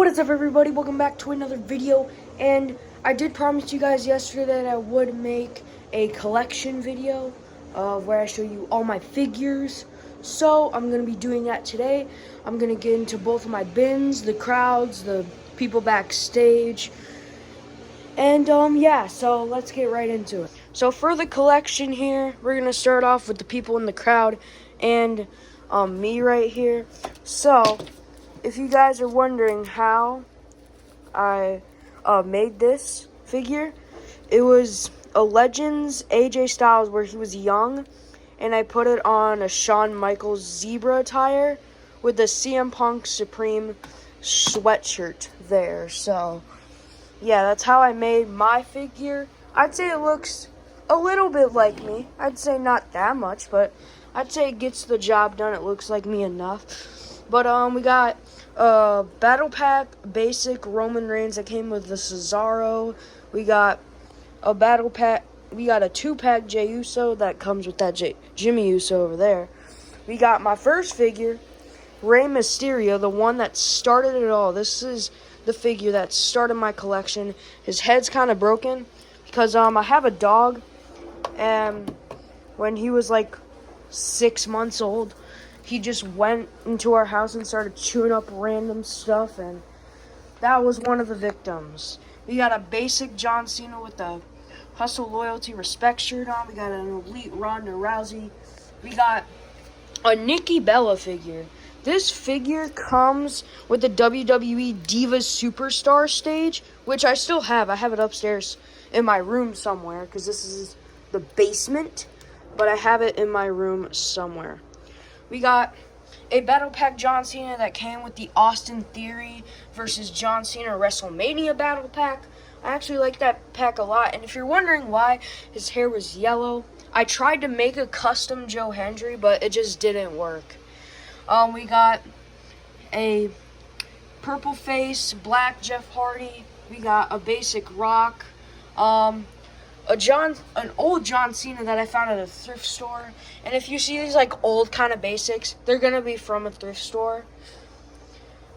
What is up, everybody? Welcome back to another video. And I did promise you guys yesterday that I would make a collection video where I show you all my figures. So I'm going to be doing that today. I'm going to get into both of my bins, the crowds, the people backstage. And yeah, so let's get right into it. So for the collection here, we're going to start off with the people in the crowd and me right here. So if you guys are wondering how I made this figure, it was a Legends AJ Styles where he was young, and I put it on a Shawn Michaels zebra attire with the CM Punk Supreme sweatshirt there. So yeah, that's how I made my figure. I'd say it looks a little bit like me. I'd say not that much, but I'd say it gets the job done. It looks like me enough. But we got Battle Pack basic Roman Reigns that came with the Cesaro. We got a Battle Pack. We got a 2-pack Jey Uso that comes with that Jimmy Uso over there. We got my first figure, Rey Mysterio, the one that started it all. This is the figure that started my collection. His head's kind of broken because I have a dog, and when he was like 6 months old, he just went into our house and started chewing up random stuff, and that was one of the victims. We got a basic John Cena with the Hustle, Loyalty, Respect shirt on. We got an Elite Ronda Rousey. We got a Nikki Bella figure. This figure comes with the WWE Divas Superstar stage, which I still have. I have it upstairs in my room somewhere because this is the basement, but I have it in my room somewhere. We got a Battle Pack John Cena that came with the Austin Theory versus John Cena WrestleMania Battle Pack. I actually like that pack a lot. And if you're wondering why his hair was yellow, I tried to make a custom Joe Hendry, but it just didn't work. We got a purple face, black Jeff Hardy. We got a basic Rock. An old John Cena that I found at a thrift store. And if you see these like old kind of basics, they're gonna be from a thrift store.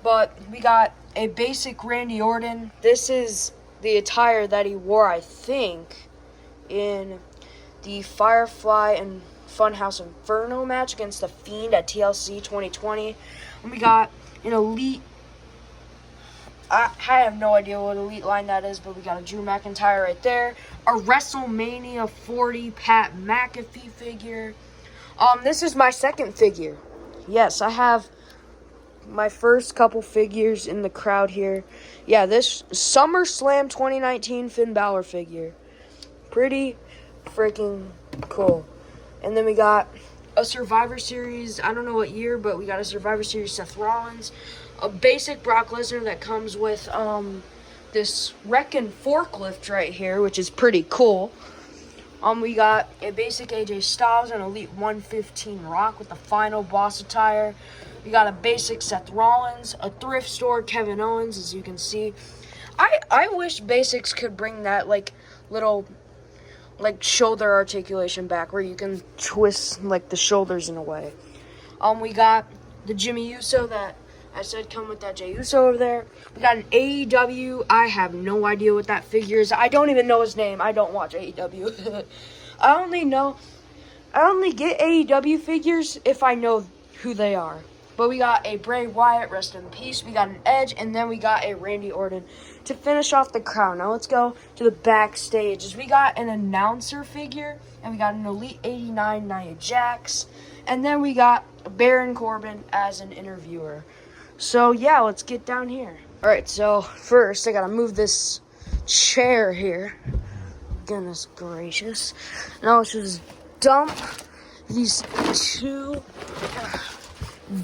But we got a basic Randy Orton. This is the attire that he wore, I think, in the Firefly and Funhouse Inferno match against The Fiend at TLC 2020. And we got an Elite. I have no idea what Elite line that is, but we got a Drew McIntyre right there. A WrestleMania 40 Pat McAfee figure. This is my second figure. Yes, I have my first couple figures in the crowd here. Yeah, this SummerSlam 2019 Finn Balor figure. Pretty freaking cool. And then we got a Survivor Series, I don't know what year, but we got a Survivor Series Seth Rollins. A basic Brock Lesnar that comes with this Wreckin' forklift right here, which is pretty cool. We got a basic AJ Styles and Elite 115 Rock with the final boss attire. We got a basic Seth Rollins, a thrift store Kevin Owens, as you can see. I wish basics could bring that like little like shoulder articulation back where you can twist like the shoulders in a way. We got the Jimmy Uso that I said come with that Jey Uso over there. We got an AEW. I have no idea what that figure is. I don't even know his name. I don't watch AEW. I only get AEW figures if I know who they are. But we got a Bray Wyatt, rest in peace. We got an Edge, and then we got a Randy Orton to finish off the crowd. Now let's go to the backstage. We got an announcer figure, and we got an Elite 89 Nia Jax, and then we got Baron Corbin as an interviewer. So yeah, let's get down here. Alright, so first I gotta move this chair here. Goodness gracious. Now let's just dump these two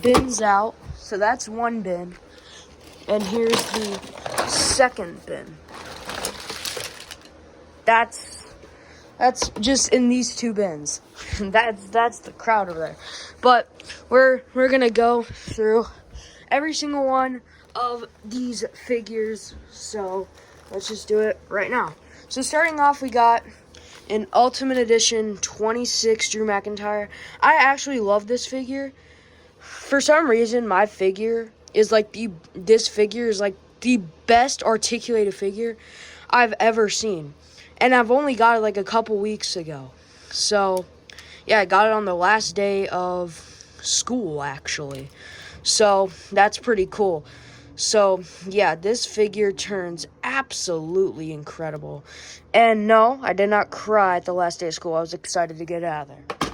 bins out. So that's one bin. And here's the second bin. That's just in these two bins. that's the crowd over there. But we're gonna go through every single one of these figures, so let's just do it right now. So starting off, we got an Ultimate Edition 26 Drew McIntyre. I actually love this figure. For some reason, my figure is like this figure is like the best articulated figure I've ever seen. And I've only got it like a couple weeks ago. So, yeah, I got it on the last day of school, actually. So, that's pretty cool. So, yeah, this figure turns absolutely incredible. And no, I did not cry at the last day of school. I was excited to get out of there.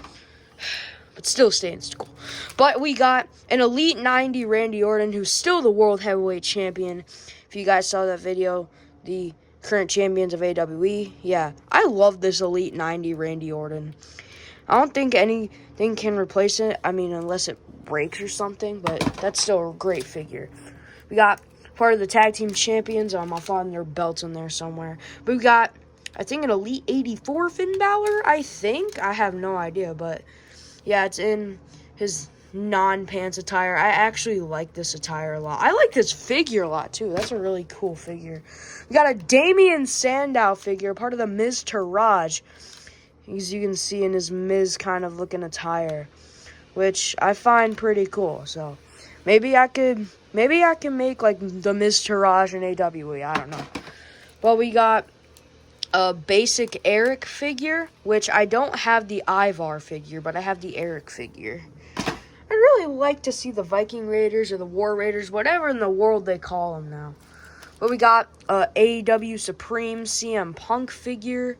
But still stay in school. But we got an Elite 90 Randy Orton, who's still the World Heavyweight Champion. If you guys saw that video, the current champions of AEW. Yeah, I love this Elite 90 Randy Orton. I don't think anything can replace it. I mean, unless it breaks or something, but that's still a great figure. We got part of the tag team champions. I'll find their belts in there somewhere. But we got, I think, an Elite 84 Finn Balor, I think. I have no idea, but yeah, it's in his non-pants attire. I actually like this attire a lot. I like this figure a lot, too. That's a really cool figure. We got a Damien Sandow figure, part of the Miz Taraj, as you can see in his Miz kind of looking attire, which I find pretty cool. So maybe I can make like the Miz Taraj in AEW. I don't know. But we got a basic Eric figure, which I don't have the Ivar figure, but I have the Eric figure. I really like to see the Viking Raiders or the War Raiders, whatever in the world they call them now. But we got AEW Supreme CM Punk figure.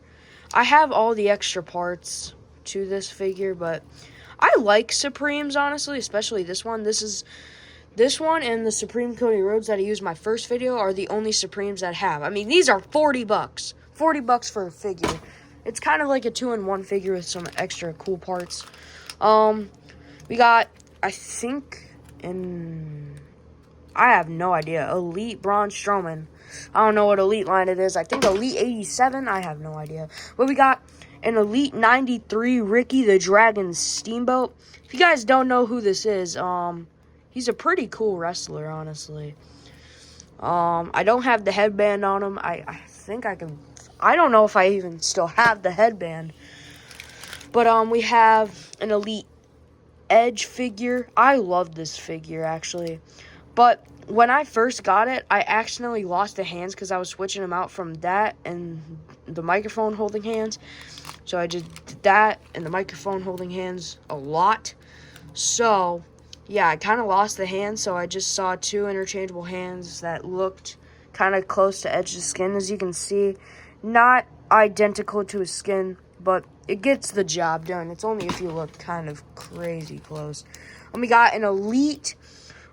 I have all the extra parts to this figure, but I like Supremes, honestly, especially this one. This one and the Supreme Cody Rhodes that I used in my first video are the only Supremes that I have. I mean, these are $40. $40 for a figure. It's kind of like a 2-in-1 figure with some extra cool parts. We got, I think, I have no idea, Elite Braun Strowman. I don't know what Elite line it is. I think Elite 87. I have no idea. But we got an Elite 93 Ricky the Dragon Steamboat. If you guys don't know who this is, he's a pretty cool wrestler, honestly. I don't have the headband on him. I think I can. I don't know if I even still have the headband. But we have an Elite Edge figure. I love this figure, actually. But when I first got it, I accidentally lost the hands because I was switching them out from that and the microphone holding hands. So I just did that and the microphone holding hands a lot. So, yeah, I kind of lost the hands. So I just saw two interchangeable hands that looked kind of close to Edge's skin, as you can see. Not identical to his skin, but it gets the job done. It's only if you look kind of crazy close. And we got an Elite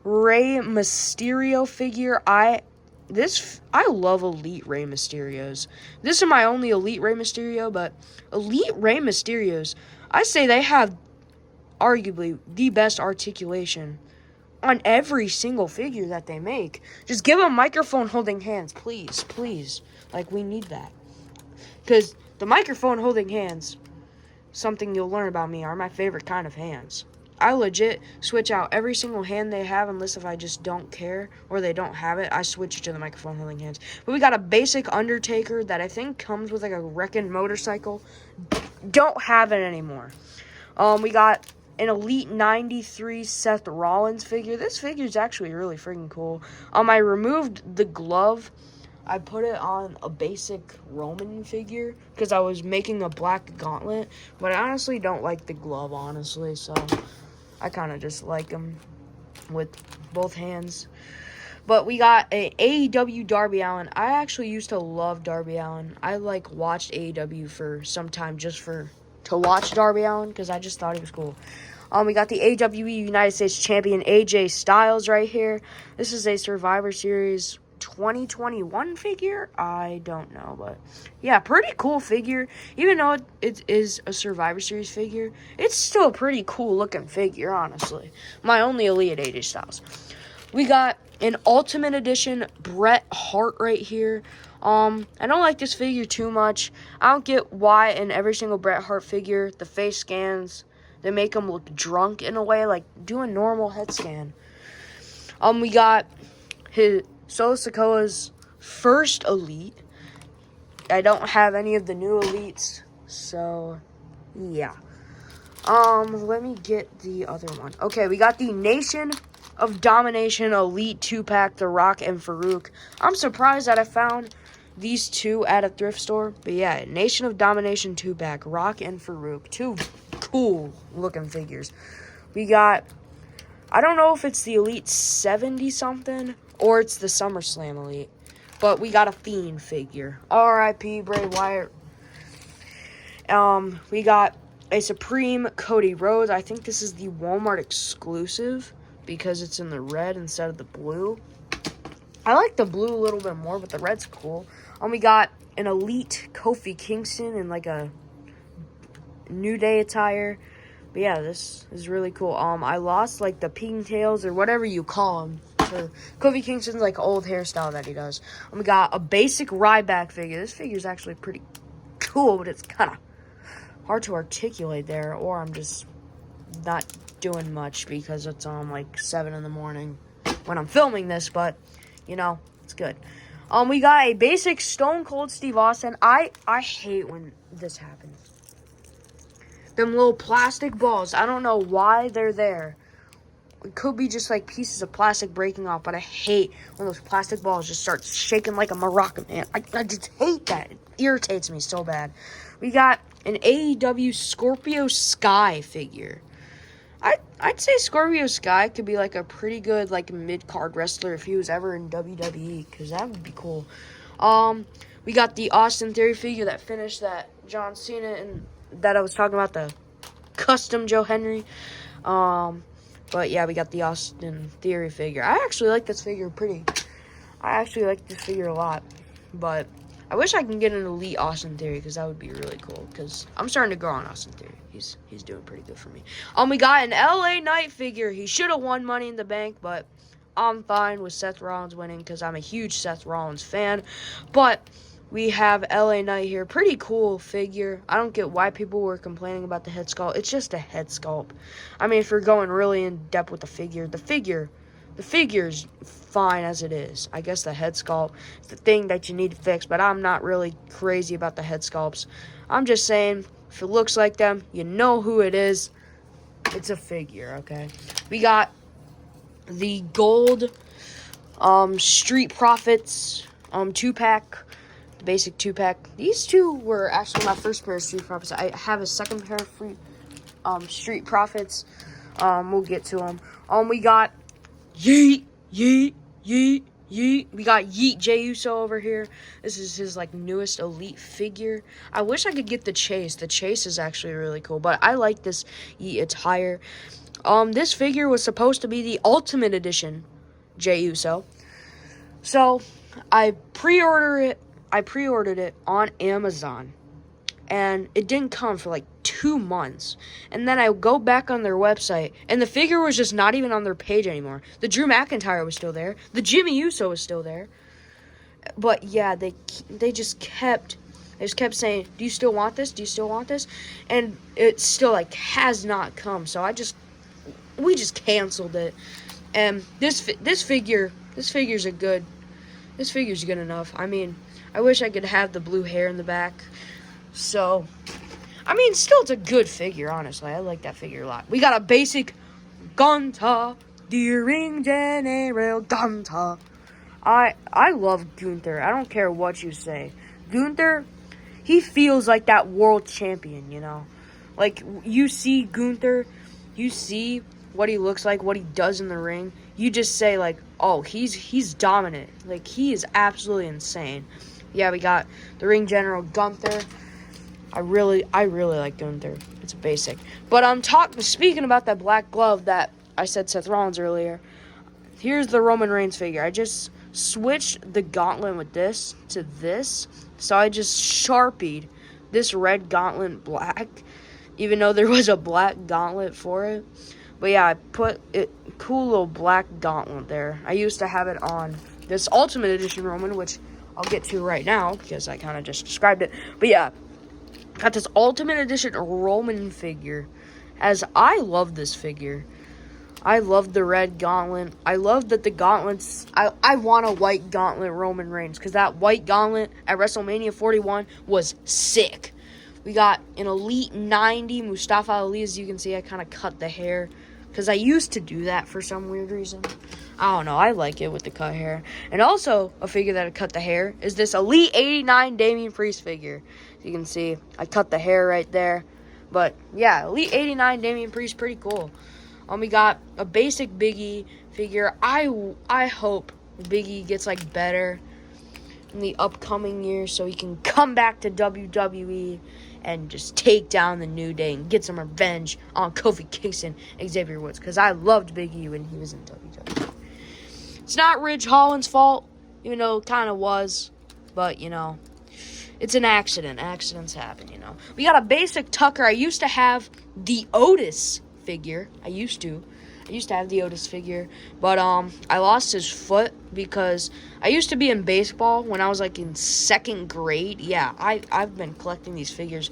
Rey Mysterio figure. I love Elite Rey Mysterios. This is my only Elite Rey Mysterio, but Elite Rey Mysterios, I say they have arguably the best articulation on every single figure that they make. Just give them microphone holding hands, please, please. Like, we need that. Because the microphone holding hands, something you'll learn about me, are my favorite kind of hands. I legit switch out every single hand they have, unless if I just don't care or they don't have it, I switch to the microphone holding hands. But we got a basic Undertaker that I think comes with like a wrecking motorcycle. Don't have it anymore. We got an Elite 93 Seth Rollins figure. This figure is actually really freaking cool. I removed the glove. I put it on a basic Roman figure because I was making a black gauntlet. But I honestly don't like the glove, honestly. So I kind of just like him with both hands. But we got a AEW Darby Allin. I actually used to love Darby Allin. I watched AEW for some time just to watch Darby Allin because I just thought he was cool. We got the AWE United States Champion AJ Styles right here. This is a Survivor Series 2021 figure. I don't know, but yeah, pretty cool figure. Even though it is a Survivor Series figure, it's still a pretty cool looking figure, honestly. My only Elite AJ Styles. We got an Ultimate Edition Bret Hart right here. I don't like this figure too much. I don't get why in every single Bret Hart figure, the face scans, they make him look drunk in a way, like do a normal head scan. We got his Solo Sikoa's first Elite. I don't have any of the new Elites, so yeah. Let me get the other one. Okay, we got the Nation of Domination Elite 2-pack, The Rock and Farouk. I'm surprised that I found these two at a thrift store. But yeah, Nation of Domination 2-pack, Rock and Farouk. Two cool looking figures. We got, I don't know if it's the Elite 70-something or it's the SummerSlam Elite. But we got a Fiend figure. R.I.P. Bray Wyatt. We got a Supreme Cody Rhodes. I think this is the Walmart exclusive because it's in the red instead of the blue. I like the blue a little bit more, but the red's cool. We got an Elite Kofi Kingston in like a New Day attire. But yeah, this is really cool. I lost like the pigtails or whatever you call them. For Kofi Kingston's like old hairstyle that he does. We got a basic Ryback figure. This figure is actually pretty cool, but it's kind of hard to articulate there, or I'm just not doing much because it's like 7 in the morning when I'm filming this, but you know, it's good. We got a basic Stone Cold Steve Austin. I hate when this happens. Them little plastic balls, I don't know why they're there. It could be just like pieces of plastic breaking off, but I hate when those plastic balls just start shaking like a maraca, man. I just hate that. It irritates me so bad. We got an AEW Scorpio Sky figure. I'd say Scorpio Sky could be like a pretty good like mid-card wrestler if he was ever in WWE, because that would be cool. We got the Austin Theory figure that finished that John Cena and that I was talking about, the custom Joe Henry. But yeah, we got the Austin Theory figure. I actually like this figure a lot. But I wish I can get an Elite Austin Theory, because that would be really cool. Because I'm starting to grow on Austin Theory. He's doing pretty good for me. We got an LA Knight figure. He should have won Money in the Bank, but I'm fine with Seth Rollins winning because I'm a huge Seth Rollins fan. But we have LA Knight here. Pretty cool figure. I don't get why people were complaining about the head sculpt. It's just a head sculpt. I mean, if you're going really in depth with the figure's fine as it is. I guess the head sculpt is the thing that you need to fix, but I'm not really crazy about the head sculpts. I'm just saying, if it looks like them, you know who it is. It's a figure, okay? We got the gold Street Profits 2-pack. Basic 2-pack. These two were actually my first pair of Street Profits. I have a second pair of free Street Profits. We'll get to them. We got Yeet. We got Yeet Jey Uso over here. This is his like newest Elite figure. I wish I could get the Chase. The Chase is actually really cool, but I like this Yeet attire. This figure was supposed to be the Ultimate Edition Jey Uso. So I pre-ordered it on Amazon, and it didn't come for like 2 months. And then I go back on their website, and the figure was just not even on their page anymore. The Drew McIntyre was still there. The Jimmy Uso was still there. But yeah, they just kept saying, "Do you still want this? Do you still want this?" And it still like has not come. So we just canceled it. And this figure's good enough. I mean, I wish I could have the blue hair in the back. So, I mean, still, it's a good figure, honestly. I like that figure a lot. We got a basic Gunther, the Ring General Gunther. I love Gunther. I don't care what you say. Gunther, he feels like that world champion, you know? Like, you see Gunther, you see what he looks like, what he does in the ring. You just say, like, oh, he's dominant. Like, he is absolutely insane. Yeah, we got the Ring General Gunther. I really like Gunther. It's a basic. But speaking about that black glove that I said Seth Rollins earlier, here's the Roman Reigns figure. I just switched the gauntlet with this to this. So I just Sharpied this red gauntlet black, even though there was a black gauntlet for it. But yeah, I put it cool little black gauntlet there. I used to have it on this Ultimate Edition Roman, which I'll get to right now because I kind of just described it. But yeah, got this Ultimate Edition Roman figure, as I love this figure. I love the red gauntlet. I love that the gauntlets, I want a white gauntlet Roman Reigns, because that white gauntlet at WrestleMania 41 was sick. We got an Elite 90 Mustafa Ali. As you can see, I kind of cut the hair because I used to do that for some weird reason. I don't know. I like it with the cut hair. And also, a figure that I cut the hair is this Elite 89 Damian Priest figure. You can see I cut the hair right there. But, yeah, Elite 89 Damian Priest, pretty cool. We got a basic Big E figure. I hope Big E gets, like, better in the upcoming years so he can come back to WWE and just take down the New Day and get some revenge on Kofi Kingston and Xavier Woods, because I loved Big E when he was in WWE. It's not Ridge Holland's fault, even though it kind of was, but, you know, it's an accident. Accidents happen, you know. We got a basic Tucker. I used to have the Otis figure. I used to have the Otis figure, but I lost his foot because I used to be in baseball when I was like in 2nd grade. Yeah, I've been collecting these figures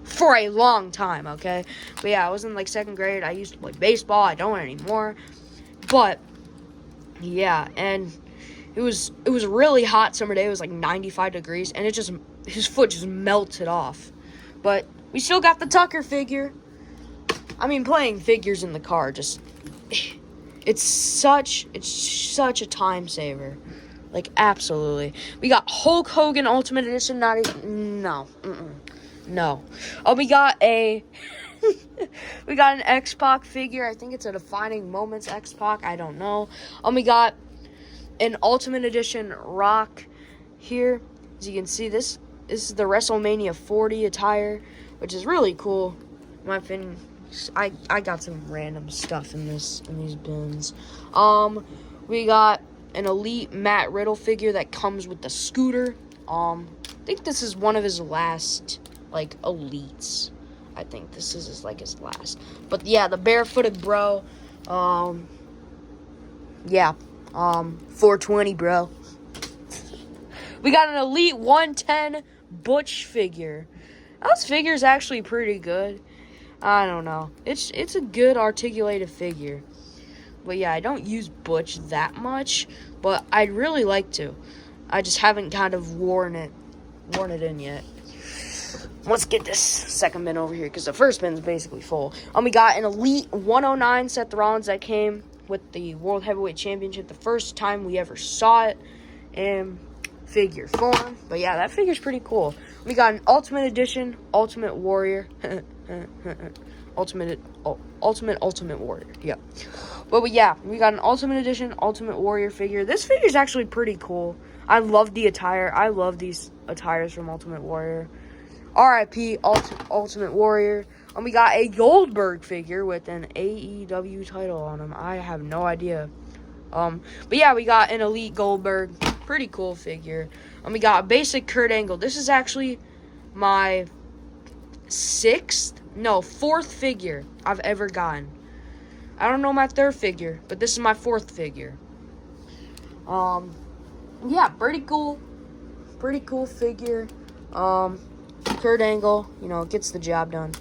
for a long time, okay? But yeah, I was in like 2nd grade. I used to play baseball. I don't anymore. But yeah, and it was a really hot summer day. It was like 95 degrees, and his foot just melted off. But we still got the Tucker figure. I mean, playing figures in the car it's such a time saver. Like, absolutely. We got Hulk Hogan Ultimate Edition. No. We got we got an X-Pac figure. I think it's a Defining Moments X-Pac. I don't know. We got an Ultimate Edition Rock here. As you can see, this is the WrestleMania 40 attire, which is really cool, in my opinion. I got some random stuff in these bins. We got an Elite Matt Riddle figure that comes with the scooter. I think this is one of his last, like, Elites. I think this is his last. But yeah, the barefooted bro. 420, bro. We got an Elite 110 Butch figure. This figure's actually pretty good. I don't know. It's a good articulated figure. But yeah, I don't use Butch that much, but I'd really like to. I just haven't kind of worn it in yet. Let's get this second bin over here, because the first bin's basically full. We got an Elite 109 Seth Rollins that came with the World Heavyweight Championship, the first time we ever saw it in figure form. But yeah, that figure's pretty cool. We got an Ultimate Edition Ultimate Warrior. Ultimate Warrior. Yep. But yeah, we got an Ultimate Edition Ultimate Warrior figure. This figure's actually pretty cool. I love the attire. I love these attires from Ultimate Warrior. R.I.P. Ultimate Warrior. We got a Goldberg figure with an AEW title on him. I have no idea. But yeah, we got an Elite Goldberg. Pretty cool figure. We got a basic Kurt Angle. This is actually my 4th figure I've ever gotten. I don't know my 3rd figure, but this is my 4th figure. Yeah, pretty cool figure. Kurt Angle, gets the job done.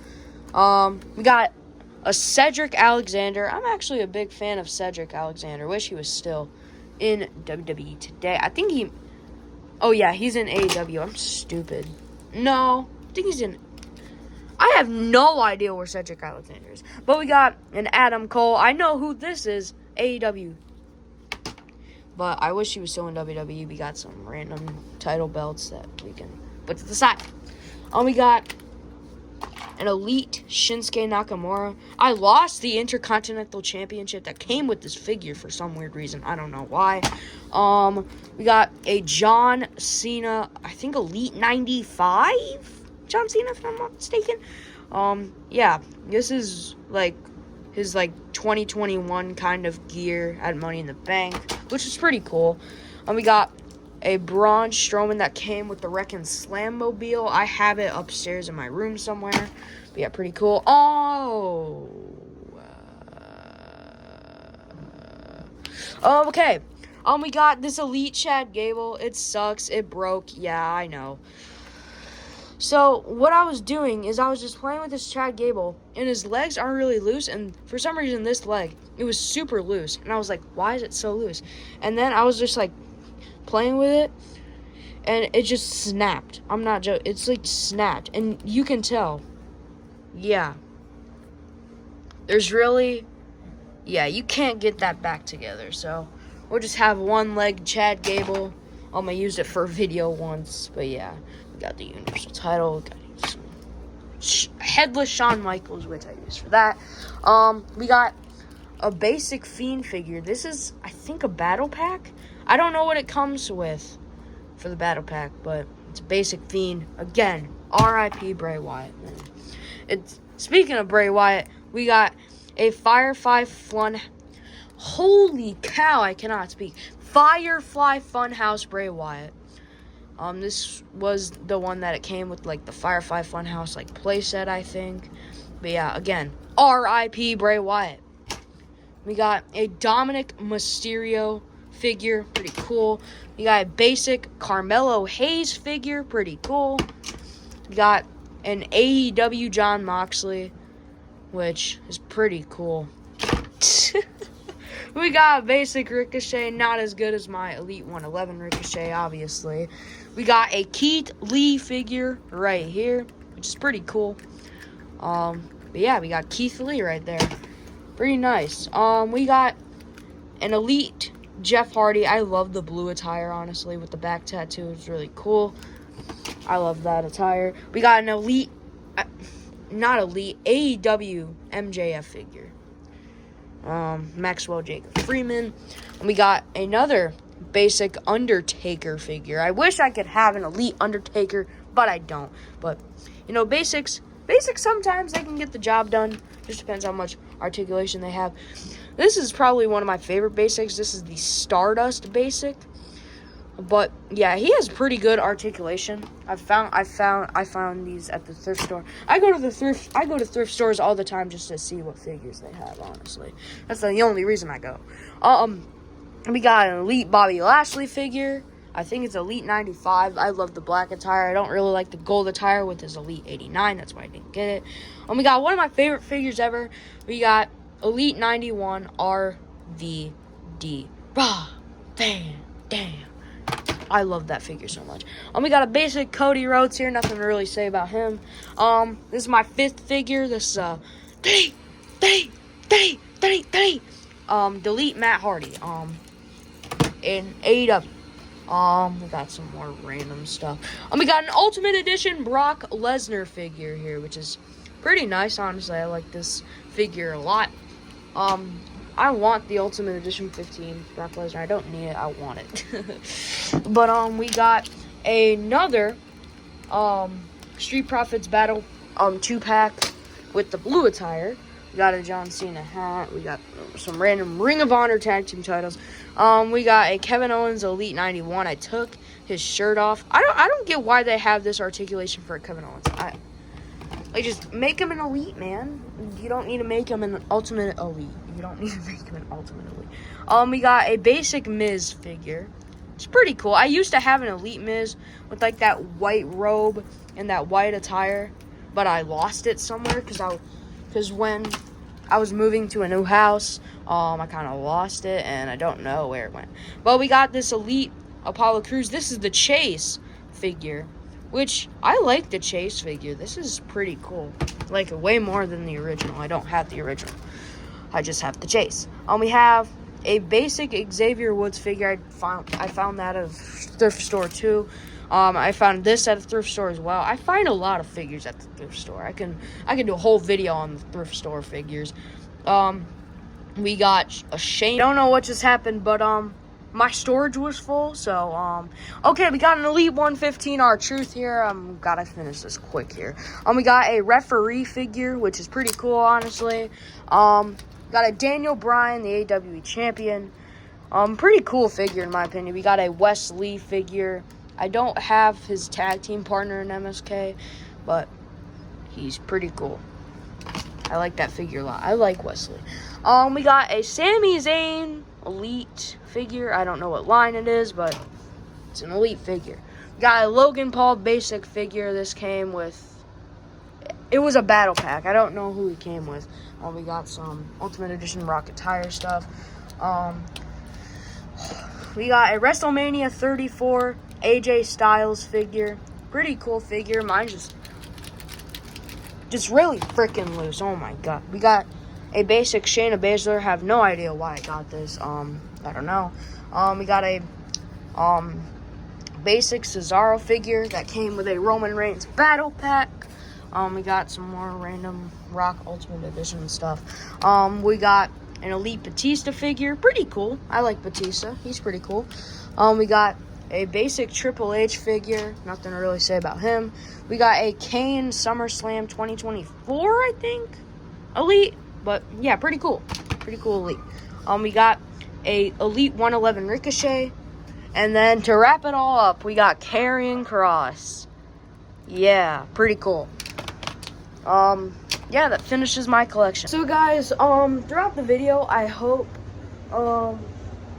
We got a Cedric Alexander. I'm actually a big fan of Cedric Alexander. Wish he was still in WWE today. I think he's in AEW. I'm stupid. No, I think he's in... I have no idea where Cedric Alexander is. But we got an Adam Cole. I know who this is. AEW. But I wish he was still in WWE. We got some random title belts that we can put to the side. We got an Elite Shinsuke Nakamura. I lost the Intercontinental Championship that came with this figure for some weird reason. I don't know why. We got a John Cena, I think Elite 95? John Cena, if I'm not mistaken. Yeah, this is his 2021 kind of gear at Money in the Bank, which is pretty cool. We got a Braun Strowman that came with the Wreck and Slam mobile. I have it upstairs in my room somewhere. But yeah, pretty cool. Okay. We got this Elite Chad Gable. It sucks. It broke. Yeah, I know. So, what I was doing is I was just playing with this Chad Gable, and his legs aren't really loose, and for some reason, this leg, it was super loose. And I was like, why is it so loose? And then I was just, playing with it, and it just snapped. I'm not joking. It's, snapped, and you can tell. Yeah. There's really yeah, you can't get that back together. So we'll just have one leg Chad Gable. I used it for a video once, but yeah, we got the Universal title. We got some headless Shawn Michaels, which I used for that. We got a basic Fiend figure. This is, I think, a battle pack. I don't know what it comes with for the battle pack, but it's a basic Fiend. Again, R.I.P. Bray Wyatt. Speaking of Bray Wyatt, we got a Firefly Fun. Holy cow! I cannot speak. Firefly Funhouse Bray Wyatt. This was the one that it came with, like the Firefly Funhouse like playset, I think. But yeah, again, R.I.P. Bray Wyatt. We got a Dominic Mysterio figure, pretty cool. We got a basic Carmelo Hayes figure, pretty cool. We got an AEW John Moxley, which is pretty cool. We got a basic Ricochet, not as good as my Elite 111 Ricochet, obviously. We got a Keith Lee figure right here, which is pretty cool. But yeah, we got Keith Lee right there. Pretty nice. We got an Elite Jeff Hardy. I love the blue attire, honestly, with the back tattoo. It's really cool. I love that attire. We got an Elite, not Elite, AEW MJF figure. Maxwell Jacob Freeman. And we got another basic Undertaker figure. I wish I could have an Elite Undertaker, but I don't. But, you know, basics sometimes they can get the job done. Just depends how much articulation they have. This is probably one of my favorite basics. This is the Stardust basic. But yeah, he has pretty good articulation. I found these at the thrift store. I go to thrift stores all the time just to see what figures they have, honestly. That's the only reason I go. We got an Elite Bobby Lashley figure. I think it's Elite 95. I love the black attire. I don't really like the gold attire with his Elite 89. That's why I didn't get it. We got one of my favorite figures ever. We got Elite 91 RVD. Rah, bam, damn. I love that figure so much. We got a basic Cody Rhodes here. Nothing to really say about him. This is my 5th figure. This is Delete Matt Hardy. In AEW. We got some more random stuff. We got an Ultimate Edition Brock Lesnar figure here, which is pretty nice, honestly. I like this figure a lot. I want the Ultimate Edition 15 Brock Lesnar. I don't need it. I want it. But, we got another, Street Profits Battle, 2-pack with the blue attire. We got a John Cena hat. We got some random Ring of Honor tag team titles. We got a Kevin Owens Elite 91. I took his shirt off. I don't get why they have this articulation for Kevin Owens. Just make him an Elite, man. You don't need to make him an Ultimate Elite. You don't need to make him an Ultimate Elite. We got a basic Miz figure. It's pretty cool. I used to have an Elite Miz with like that white robe and that white attire, but I lost it somewhere because when I was moving to a new house, I kind of lost it, and I don't know where it went. But we got this Elite Apollo Crews. This is the Chase figure, which I like the Chase figure. This is pretty cool. I like it way more than the original. I don't have the original. I just have the Chase. We have a basic Xavier Woods figure. I found that at a thrift store too. I found this at a thrift store as well. I find a lot of figures at the thrift store. I can do a whole video on the thrift store figures. We got a Shane. Don't know what just happened, but my storage was full. So okay, we got an Elite 115 R-Truth here. Gotta finish this quick here. We got a referee figure, which is pretty cool, honestly. Got a Daniel Bryan, the AEW champion. Pretty cool figure in my opinion. We got a Wes Lee figure. I don't have his tag team partner in MSK, but he's pretty cool. I like that figure a lot. I like Wesley. We got a Sami Zayn Elite figure. I don't know what line it is, but it's an Elite figure. Got a Logan Paul basic figure. This came with... It was a battle pack. I don't know who he came with. We got some Ultimate Edition Rocket Tire stuff. We got a WrestleMania 34 AJ Styles figure. Pretty cool figure. Mine's just really freaking loose. Oh my god. We got a basic Shayna Baszler. Have no idea why I got this. I don't know. We got a basic Cesaro figure that came with a Roman Reigns battle pack. We got some more random Rock Ultimate Edition stuff. We got an Elite Batista figure. Pretty cool. I like Batista. He's pretty cool. We got a basic Triple H figure. Nothing to really say about him. We got a Kane SummerSlam 2024, I think. Elite. But, yeah, pretty cool. Pretty cool Elite. We got a Elite 111 Ricochet. And then, to wrap it all up, we got Karrion Kross. Yeah, pretty cool. Yeah, that finishes my collection. So, guys, throughout the video, I hope,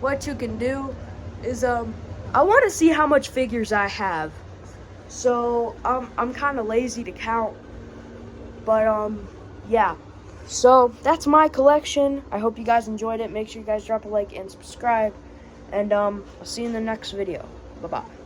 what you can do is, I want to see how much figures I have. So, I'm kind of lazy to count. But, yeah. So, that's my collection. I hope you guys enjoyed it. Make sure you guys drop a like and subscribe. And, I'll see you in the next video. Bye-bye.